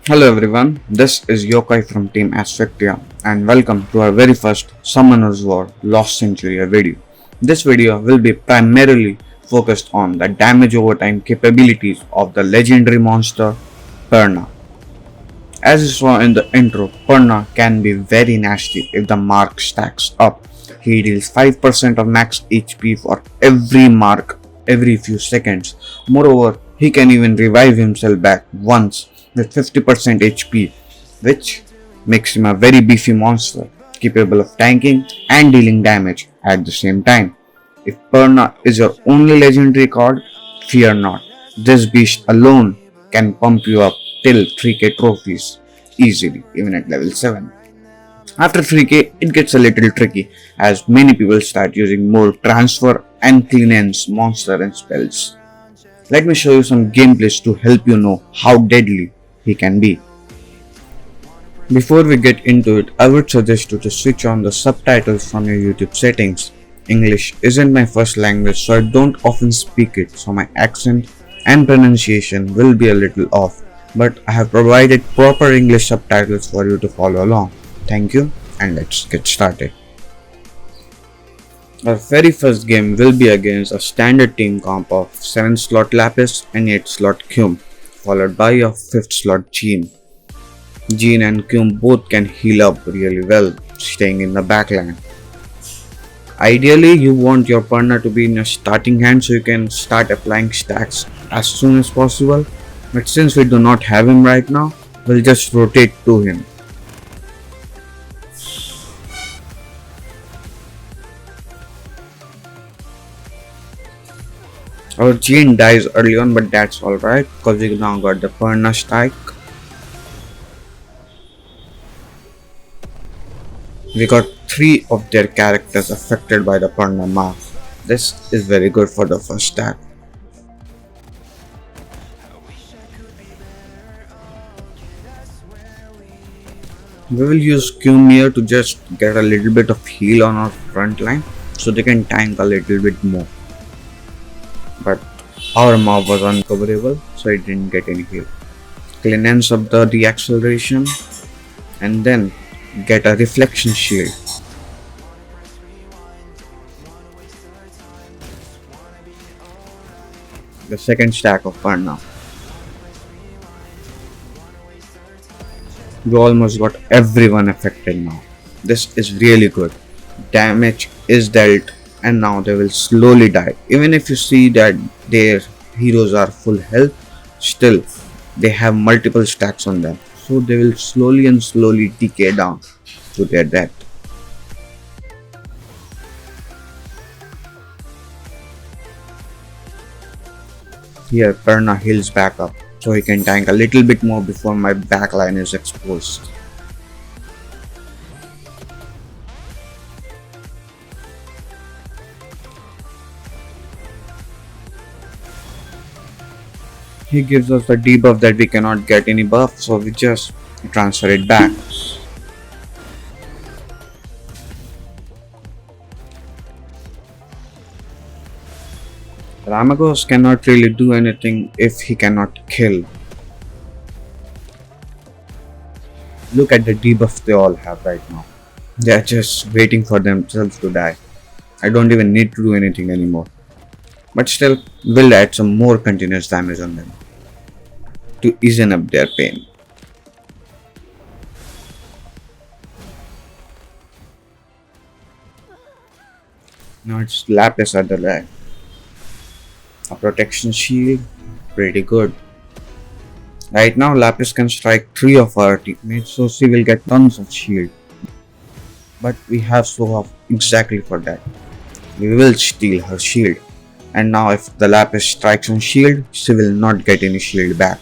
Hello everyone, this is Yokai from Team Asphyctia and welcome to our very first Summoners War Lost Centuria video. This video will be primarily focused on the damage over time capabilities of the legendary monster PERNA. As you saw in the intro, PERNA can be very nasty if the mark stacks up. He deals 5% of max HP for every mark every few seconds. Moreover, he can even revive himself back once with 50% HP, which makes him a very beefy monster, capable of tanking and dealing damage at the same time. If PERNA is your only legendary card, fear not. This beast alone can pump you up till 3k trophies easily, even at level 7. After 3k, it gets a little tricky as many people start using more transfer and cleanse monster and spells. Let me show you some gameplays to help you know how deadly he can be. Before we get into it, I would suggest you to switch on the subtitles from your YouTube settings. English isn't my first language, so I don't often speak it, so my accent and pronunciation will be a little off, but I have provided proper English subtitles for you to follow along. Thank you, and let's get started. Our very first game will be against a standard team comp of 7 slot Lapis and 8 slot Cume, followed by a 5th slot Jean. Jean and Cume both can heal up really well, staying in the backline. Ideally, you want your partner to be in your starting hand so you can start applying stacks as soon as possible, but since we do not have him right now, we'll just rotate to him. Our Jean dies early on, but that's alright because we now got the PERNA strike. We got 3 of their characters affected by the PERNA mark. This is very good for the first stack. We will use Cume here to just get a little bit of heal on our front line so they can tank a little bit more. But our mob was uncoverable, so it didn't get any heal. Cleanse up the deacceleration and then get a reflection shield. The second stack of PERNA. We almost got everyone affected now. This is really good. Damage is dealt and now they will slowly die. Even if you see that their heroes are full health, still they have multiple stacks on them. So they will slowly decay down to their death. Here PERNA heals back up so he can tank a little bit more before my backline is exposed. He gives us the debuff that we cannot get any buff, so we just transfer it back. Ramagos cannot really do anything if he cannot kill. Look at the debuff they all have right now. They are just waiting for themselves to die. I don't even need to do anything anymore. But still, we'll add some more continuous damage on them to ease up their pain. Now it's Lapis at the lag. A protection shield, pretty good. Right now Lapis can strike 3 of our teammates, so she will get tons of shield. But we have Soha exactly for that. We will steal her shield. And now if the Lapis strikes on shield, she will not get any shield back.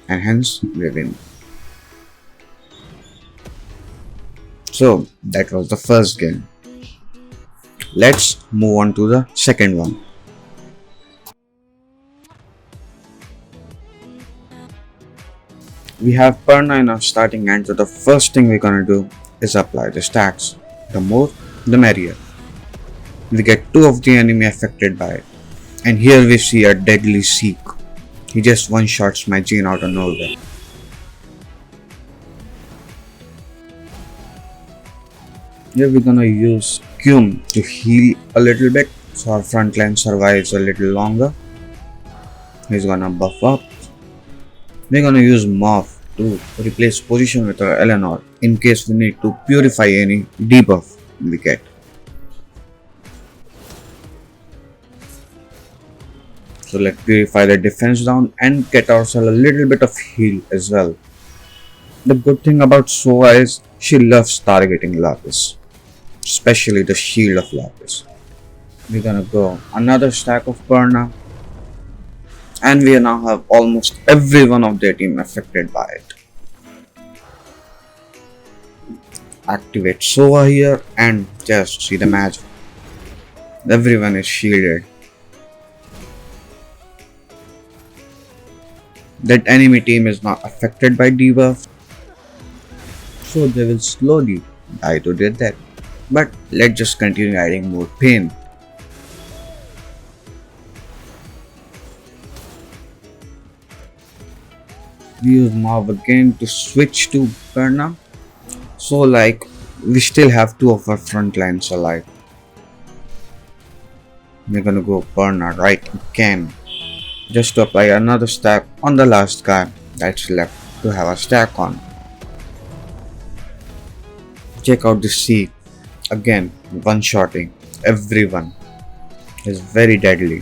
And hence we win. So that was the first game. Let's move on to the second one. We have PERNA in our starting hand, so the first thing we're gonna do is apply the stacks. The more, the merrier. We get 2 of the enemy affected by it. And here we see a deadly Seek. He just one-shots my Jean out of nowhere. Here we're gonna use Cum to heal a little bit so our front line survives a little longer. He's gonna buff up. We're gonna use Morph to replace position with our Eleanor in case we need to purify any debuff we get. So let's purify the defense down and get ourselves a little bit of heal as well. The good thing about Sova is she loves targeting Lapis, especially the shield of Lapis. We're gonna go another stack of PERNA, and we now have almost every one of their team affected by it. Activate Sova here and just see the magic. Everyone is shielded. That enemy team is not affected by debuff, so they will slowly die to their death. But let's just continue adding more pain. We use Mob again to switch to PERNA, so like we still have two of our front lines alive. We're gonna go PERNA right again, just to apply another stack on the last guy that's left to have a stack on. Check out the seed. Again, one-shotting everyone is very deadly.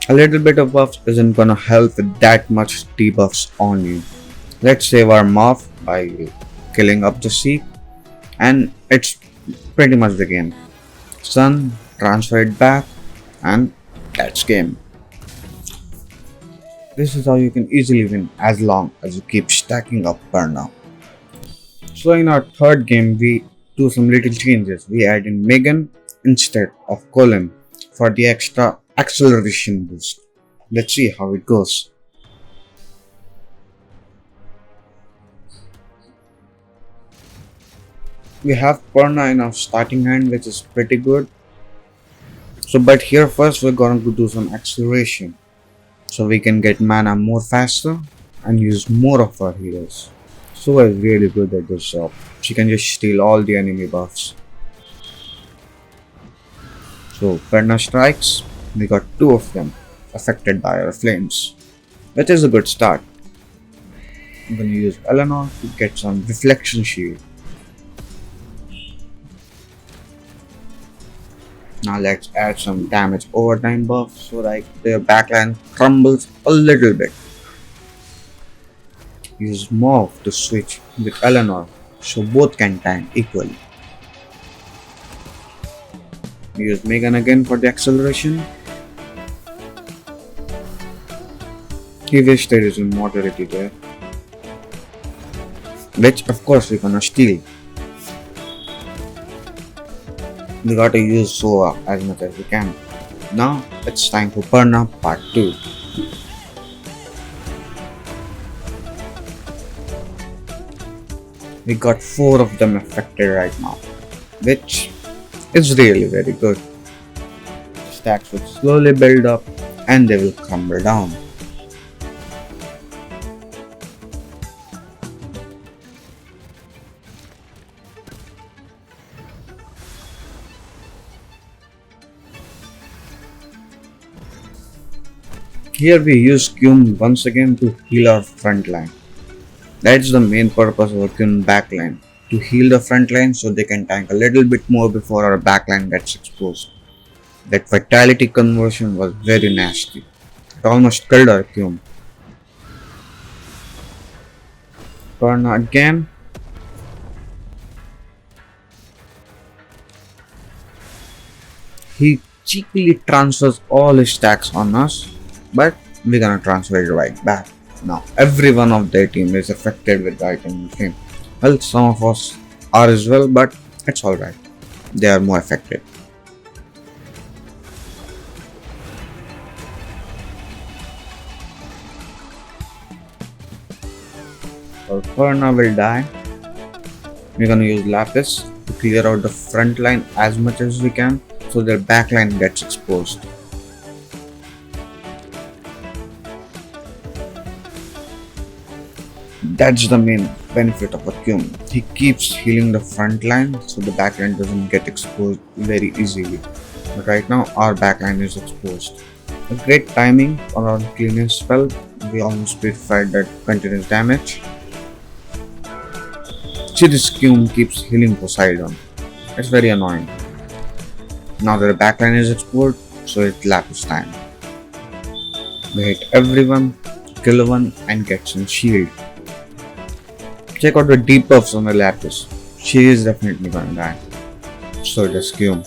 A little bit of buffs isn't gonna help with that much debuffs on you. Let's save our Morph by killing up the seed, and it's pretty much the game. Sun, transfer it back, and that's game. This is how you can easily win as long as you keep stacking up PERNA. So in our third game, we do some little changes. We add in Megan instead of Colin for the extra acceleration boost. Let's see how it goes. We have PERNA in our starting hand, which is pretty good. So but here first we're going to do some acceleration, so we can get mana more faster and use more of our heroes. Sova is really good at this job. She can just steal all the enemy buffs. So PERNA strikes, we got two of them affected by our flames, which is a good start. I'm gonna use Eleanor to get some reflection shield. Now let's add some damage overtime buff so like their backline crumbles a little bit. Use Morph to switch with Eleanor so both can tank equally. Use Megan again for the acceleration. He wish there is immortality there, which of course we're gonna steal. We gotta use Sova as much as we can. Now it's time for PERNA part 2. We got 4 of them affected right now, which is really very good. Stacks will slowly build up and they will crumble down. Here we use Cum once again to heal our front line. That's the main purpose of a Cum backline, to heal the front line so they can tank a little bit more before our backline gets exposed. That vitality conversion was very nasty. It almost killed our Cum. PERNA again. He cheekily transfers all his stacks on us, but we're gonna transfer it right back. Now every one of their team is affected with the item flame. Well, some of us are as well, but it's alright. They are more affected. Our PERNA will die. We're gonna use Lapis to clear out the front line as much as we can so their back line gets exposed. That's the main benefit of a Qum. He keeps healing the front line so the back line doesn't get exposed very easily. But right now our back line is exposed. A great timing around cleaning spell. We almost purified that continuous damage. See, this Qum keeps healing Poseidon. It's very annoying. Now that the backline is exposed, so it's Lapis time. We hit everyone, kill one, and get some shield. Check out the debuffs on the Lapis. She is definitely gonna die. So does Qum.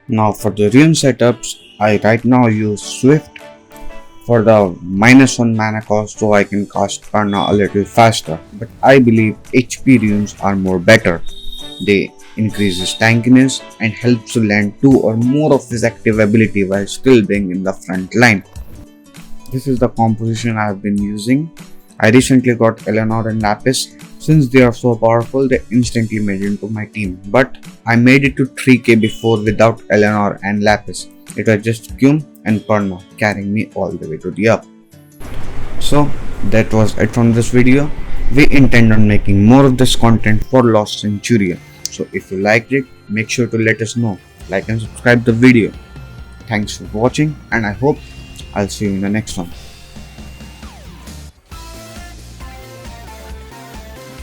Now for the rune setups, I right now use Swift for the -1 mana cost so I can cast PERNA a little faster, but I believe HP runes are more better. They increases tankiness and helps to land 2 or more of his active ability while still being in the front line. This is the composition I have been using. I recently got Eleanor and Lapis. Since they are so powerful, they instantly made into my team, but I made it to 3k before without Eleanor and Lapis. It was just Qum and PERNA carrying me all the way to the up. So that was it from this video. We intend on making more of this content for Lost Centuria. So if you liked it, make sure to let us know. Like and subscribe the video. Thanks for watching, and I hope I'll see you in the next one.